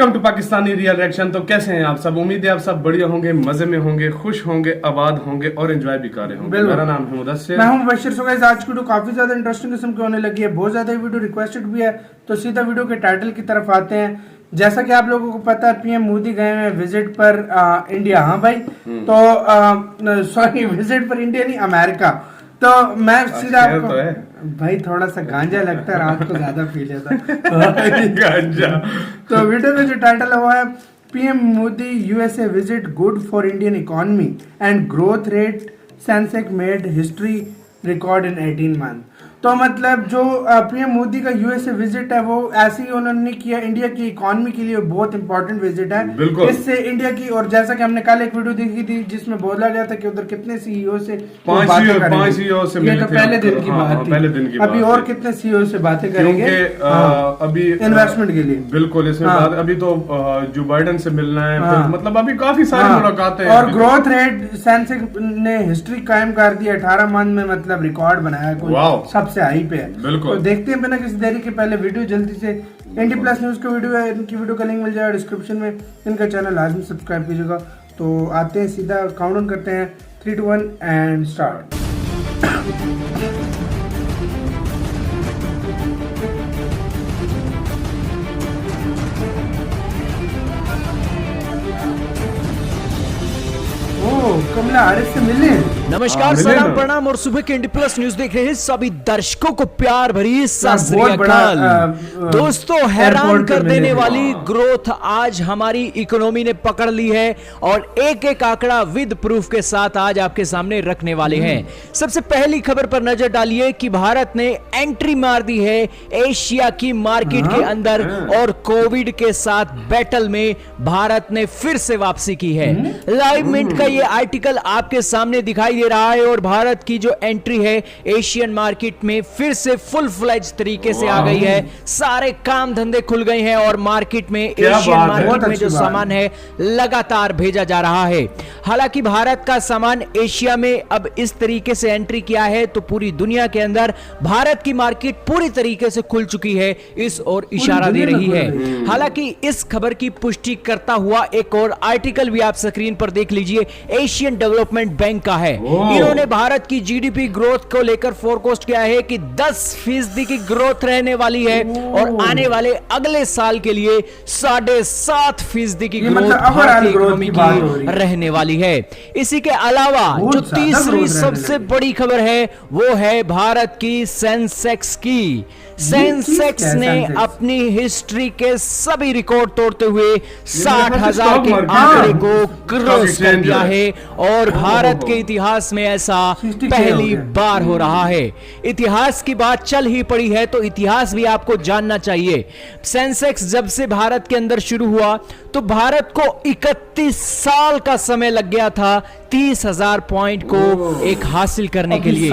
Welcome to Pakistani real reaction. तो कैसे हैं आप सब? उम्मीद है आप सब बढ़िया होंगे, मजे में होंगे, खुश होंगे, आबाद होंगे और एंजॉय भी कर रहे होंगे। मेरा नाम है मुदस्सिर, मैं हूं मुबश्शिर। सो गाइस, आज की वीडियो काफी ज्यादा इंटरेस्टिंग किस्म की होने लगी है, बहुत ज्यादा वीडियो रिक्वेस्टेड भी है। तो सीधा वीडियो के टाइटल की तरफ आते हैं। जैसा कि आप लोगों को पता है, पीएम मोदी गए हैं विजिट पर इंडिया। हाँ भाई, तो सॉरी, विजिट पर इंडिया नहीं, अमेरिका। तो मैं सीधा आपको भाई थोड़ा सा गांजा लगता है, रात को ज्यादा पी लेता गांजा। तो वीडियो में जो टाइटल है वो है PM Modi USA visit good for Indian economy and growth rate Sensex made history record in 18 month. तो मतलब जो पीएम मोदी का यूएसए विजिट है वो ऐसे ही उन्होंने किया, इंडिया की इकोनॉमी के लिए बहुत इंपॉर्टेंट विजिट है। इससे इंडिया की, और जैसा कि हमने कल एक वीडियो देखी थी जिसमें बोला गया था कि उधर कितने सीईओ से पांच सीईओ से ये तो पहले दिन की बात थी। अभी और कितने सीईओ से बातें करेंगे अभी इन्वेस्टमेंट के लिए। बिल्कुल, इसमें अभी तो जो बाइडेन से मिलना है, मतलब अभी काफी सारी मुलाकातें हैं। और ग्रोथ रेट सेंसेक्स ने हिस्ट्री कायम कर दी, 18 मंथ में मतलब रिकॉर्ड बनाया, सबसे हाई पे है। तो देखते हैं बिना किसी देरी के। पहले वीडियो जल्दी से एनडी प्लस न्यूज का वीडियो है, इनकी वीडियो का लिंक मिल जाएगा डिस्क्रिप्शन में। इनका चैनल लाजमी सब्सक्राइब कीजिएगा। तो आते हैं, सीधा काउंटडाउन करते हैं, 3, 2, 1 एंड स्टार्ट। कमला हारिस से मिलने। नमस्कार, सलाम, प्रणाम और सुबह के इंडी प्लस न्यूज देख रहे हैं सभी दर्शकों को प्यार भरी सत श्री अकाल। दोस्तों, हैरान कर देने वाली ग्रोथ आज हमारी इकोनॉमी ने पकड़ ली है और एक एक आंकड़ा विद प्रूफ के साथ आज आपके सामने रखने वाले हैं। सबसे पहली खबर पर नजर डालिए कि भारत ने एंट्री मार दी है एशिया की मार्केट के अंदर और कोविड के साथ बैटल में भारत ने फिर से वापसी की है। लाइव मिनट का ये आर्टिकल आपके सामने दिखाई दे रहा है और भारत की जो एंट्री है एशियन मार्केट में फिर से फुल फ्लेज तरीके से आ गई है। सारे काम धंधे खुल गए हैं और मार्केट में, एशियन मार्केट में जो सामान है लगातार भेजा जा रहा है। हालांकि भारत का सामान एशिया में अब इस तरीके से एंट्री किया है तो पूरी दुनिया के अंदर भारत की मार्केट पूरी तरीके से खुल चुकी है, इस ओर इशारा दे रही है। हालांकि इस खबर की पुष्टि करता हुआ एक और आर्टिकल भी आप स्क्रीन पर देख लीजिए, एशियन डेवलपमेंट बैंक का है। इन्होंने भारत की जीडीपी ग्रोथ को लेकर फोरकास्ट किया है कि 10% की ग्रोथ रहने वाली है और आने वाले अगले साल के लिए 7.5% की ग्रोथ भारतीय इकोनॉमी की रहने वाली है। इसी के अलावा जो तीसरी सबसे बड़ी खबर है वो है भारत की सेंसेक्स की। सेंसेक्स ने अपनी हिस्ट्री के सभी रिकॉर्ड तोड़ते हुए 60,000 के आंकड़े को क्रॉस कर दिया है और भारत के इतिहास में ऐसा पहली बार हो रहा है। इतिहास की बात चल ही पड़ी है तो इतिहास भी आपको जानना चाहिए। सेंसेक्स जब से भारत के अंदर शुरू हुआ तो भारत को 31 साल का समय लग गया था 30,000 पॉइंट को एक हासिल करने के लिए,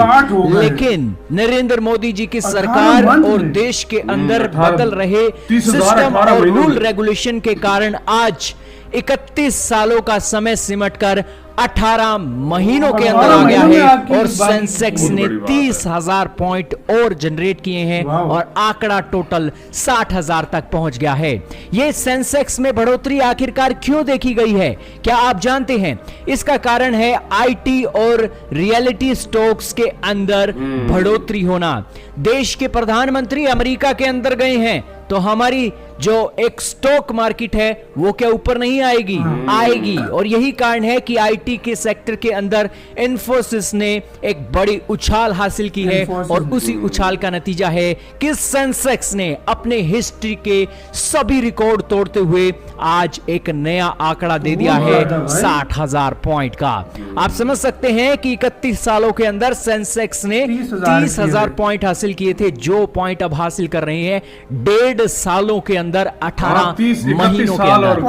लेकिन नरेंद्र मोदी जी की सरकार और देश के अंदर बदल रहे सिस्टम और रूल रेगुलेशन के कारण आज 31 सालों का समय सिमटकर 18 महीनों के अंदर आ गया है और सेंसेक्स ने 30,000 पॉइंट और जनरेट किए हैं और आंकड़ा टोटल 60,000 तक पहुंच गया है। यह सेंसेक्स में बढ़ोतरी आखिरकार क्यों देखी गई है, क्या आप जानते हैं? इसका कारण है आईटी और रियलिटी स्टॉक्स के अंदर बढ़ोतरी होना। देश के प्रधानमंत्री अमेरिका के अंदर गए हैं तो हमारी जो एक स्टॉक मार्केट है वो क्या ऊपर नहीं आएगी? आएगी। और यही कारण है कि आईटी के सेक्टर के अंदर इन्फोसिस ने एक बड़ी उछाल हासिल की है और उसी उछाल का नतीजा है कि सेंसेक्स ने अपने हिस्ट्री के सभी रिकॉर्ड तोड़ते हुए आज एक नया आंकड़ा दे दिया है 60,000 पॉइंट का। आप समझ सकते हैं कि 31 सालों के अंदर सेंसेक्स ने 30,000 पॉइंट हासिल किए थे। जो पॉइंट अब हासिल कर रहे हैं 1.5 सालों के अंदर 18 महीनों के अंदर।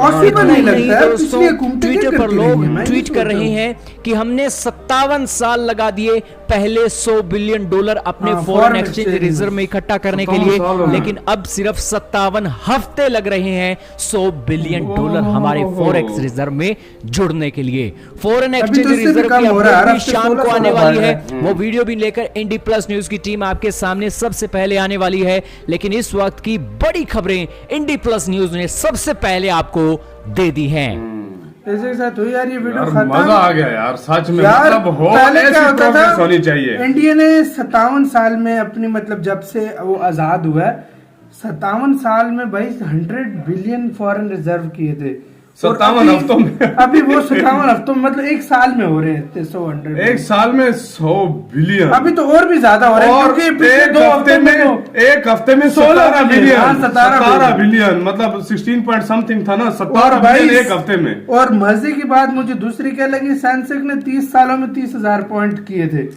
दोस्तों, ट्विटर पर लोग ट्वीट कर रहे हैं कि हमने 57 साल लगा दिए पहले $100 बिलियन अपने फॉरेन एक्सचेंज रिजर्व में इकट्ठा करने के लिए, लेकिन अब सिर्फ 57 हफ्ते लग रहे हैं $100 बिलियन हमारे फॉरेक्स रिजर्व में जुड़ने के लिए। फॉरेन एक्सचेंज रिजर्व की अपडेट शाम को आने वाली है, वो वीडियो भी लेकर इंडी प्लस न्यूज की टीम आपके सामने सबसे पहले आने वाली है। लेकिन इस वक्त की बड़ी खबरें इंडी प्लस न्यूज ने सबसे पहले आपको दे दी हैं। ऐसे के साथ हुई यार ये वीडियो यार, खत्म। मजा आ गया यार सच में, यार मतलब हो पहले ऐसी क्या होता प्रोग्रेस था, होनी चाहिए। इंडिया ने 57 साल में अपनी मतलब जब से वो आजाद हुआ है 57 साल में भाई 100 बिलियन फॉरेन रिजर्व किए थे। 57 हफ्तों में अभी वो 57 हफ्तों में मतलब एक साल में हो रहे हैं 100 एक साल में 100 बिलियन। अभी तो और भी ज्यादा हो रहे हैं और क्योंकि पिछले एक 2 हफ्ते में एक हफ्ते में 16 बिलियन, 17 बिलियन मतलब 16 पॉइंट समथिंग था ना, और 17 भाई बिलियन एक हफ्ते में। और मजे की बात मुझे दूसरी क्या लगी, सेंसेक्स ने 30 सालों में 30,000 पॉइंट किए थे,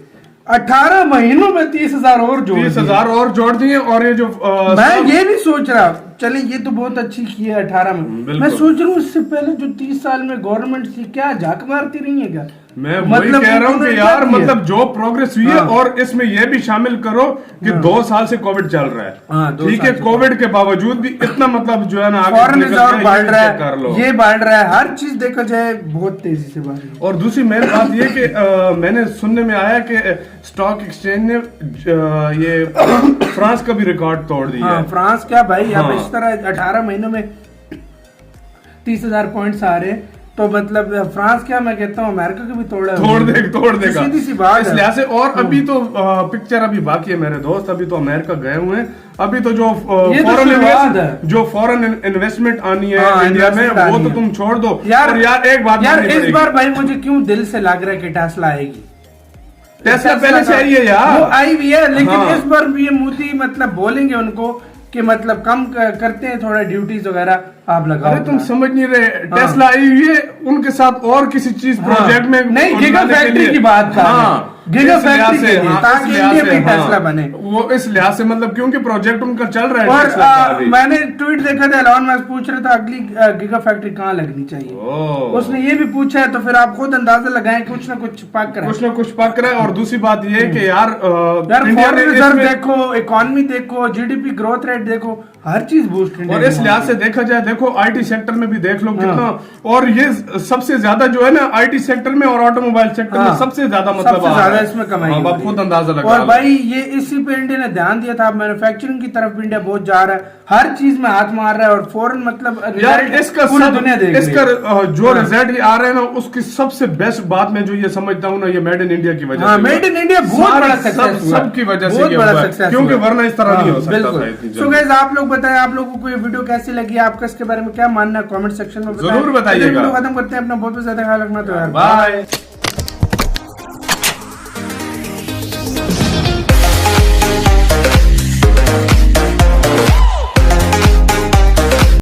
18 महीनों में 30,000 और जोड़ 30,000 और जोड़ दिए। और ये जो मैं ये नहीं सोच रहा, चले ये तो बहुत अच्छी की है 18 में, मैं सोच रहा हूँ इससे पहले जो 30 साल में गवर्नमेंट थी क्या झाक मारती रही है क्या? मैं वही कह रहा हूँ कि यार मतलब जो प्रोग्रेस हुई है, और इसमें ये भी शामिल करो कि 2 साल से कोविड चल रहा है, ठीक है, कोविड के बावजूद भी इतना मतलब जो है ना फॉरेन रिजर्व बढ़ रहा कर लो, है, ये बढ़ रहा है, हर चीज देखा जाए बहुत तेजी से बढ़ रही है। और दूसरी मेन बात ये कि मैंने सुनने में आया कि स्टॉक एक्सचेंज ने ये फ्रांस का भी रिकॉर्ड तोड़ दिया है। फ्रांस क्या भाई, यहाँ पे इस तरह 18 महीनों में 30,000 पॉइंट्स आ रहे हैं, तो मतलब फ्रांस क्या, मैं कहता हूँ अमेरिका के भी तोड़ देगा सीधी सी बात है। लिहाज से और अभी तो पिक्चर अभी बाकी है मेरे दोस्त, अभी तो अमेरिका गए हुए हैं, अभी तो जो फॉरेन इन्वेस्टमेंट आनी है इंडिया में वो तो तुम छोड़ दो यार। एक बात यार इस बार भाई मुझे क्यों दिल से लग रहा है कि टेस्ला आएगी। टेस्ला पहले से आई है यार, वो आई भी है, लेकिन इस बार भी ये मोदी मतलब बोलेंगे उनको कि मतलब कम करते हैं थोड़ा ड्यूटीज वगैरह आप लगाओ। अरे तुम समझ नहीं रहे, टेस्ला आई हुई है, उनके साथ और किसी चीज प्रोजेक्ट में नहीं, गीगा फैक्ट्री की बात कर रहे हैं, गीगा फैक्ट्री के लिए, ताकि इंडिया में टेस्ला बने, वो इस लिहाज से मतलब क्योंकि प्रोजेक्ट उनका चल रहा है। और मैंने ट्वीट देखा था, एलॉन मस्क पूछ रहा था अगली गीगा फैक्ट्री कहाँ लगनी चाहिए, उसने ये भी पूछा है, तो फिर आप खुद अंदाजा लगाएं, कुछ ना कुछ पक रहा है। और दूसरी बात ये है कि यार फॉरेन रिजर्व देखो, इकोनॉमी देखो, जीडीपी ग्रोथ रेट देखो, हर चीज बूस्ट। और इस लिहाज से देखा जाए, देखो आईटी सेक्टर में भी देख लो कितना, और ये सबसे ज्यादा जो है ना आईटी सेक्टर में और ऑटोमोबाइल सेक्टर में सबसे ज्यादा मतलब इसमें कमाई, आप खुद अंदाजा लगा। और भाई ये इसी पे इंडिया ने ध्यान दिया था, मैन्युफैक्चरिंग की तरफ इंडिया बहुत जा रहा है, हर चीज में हाथ मार रहा है, और फॉरेन मतलब इसका पूरी दुनिया देख रही है। जो रिजल्ट आ रहे हैं ना, उसकी सबसे बेस्ट बात मैं जो ये समझता हूँ ना, ये मेड इन इंडिया की वजह से, मेड इन इंडिया बहुत बड़ा सक्सेस, सबकी वजह से क्योंकि वरना इस तरह नहीं हो सकता था। सो गाइस आप लोग बताएं, आप लोगों को ये वीडियो कैसी लगी, आपका इसके बारे में क्या मानना है, कमेंट सेक्शन में जरूर बताइएगा। खत्म करते हैं, अपना बहुत ज्यादा ख्याल रखना, तो यार बाय।